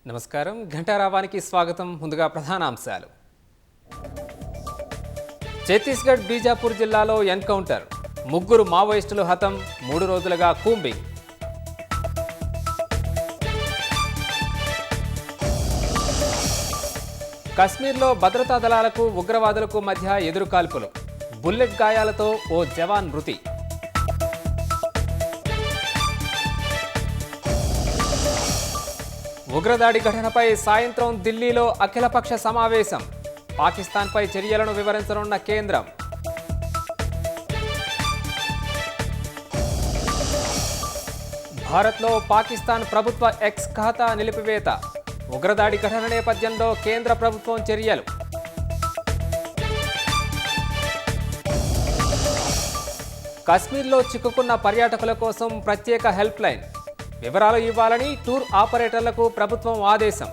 నమస్కారం ఘంటారావానికి స్వాగతం. ముందుగా ప్రధానాంశాలు. ఛత్తీస్గఢ్ బీజాపూర్ జిల్లాలో ఎన్కౌంటర్, ముగ్గురు మావోయిస్టులు హతం, 3 రోజులుగా కూంబింగ్. కశ్మీర్లో భద్రతా దళాలకు ఉగ్రవాదులకు మధ్య ఎదురుకాల్పులు, బుల్లెట్ గాయాలతో ఓ జవాన్ మృతి. ఉగ్రదాడి ఘటనపై సాయంత్రం ఢిల్లీలో అఖిలపక్ష సమావేశం, పాకిస్తాన్పై చర్యలను వివరించనున్న కేంద్రం. భారత్లో పాకిస్తాన్ ప్రభుత్వ ఎక్స్ ఖాతా నిలిపివేత, ఉగ్రదాడి ఘటన నేపథ్యంలో కేంద్ర ప్రభుత్వం చర్యలు. కశ్మీర్లో చిక్కుకున్న పర్యాటకుల కోసం ప్రత్యేక హెల్ప్ లైన్, వివరాలు ఇవ్వాలని టూర్ ఆపరేటర్లకు ప్రభుత్వం ఆదేశం.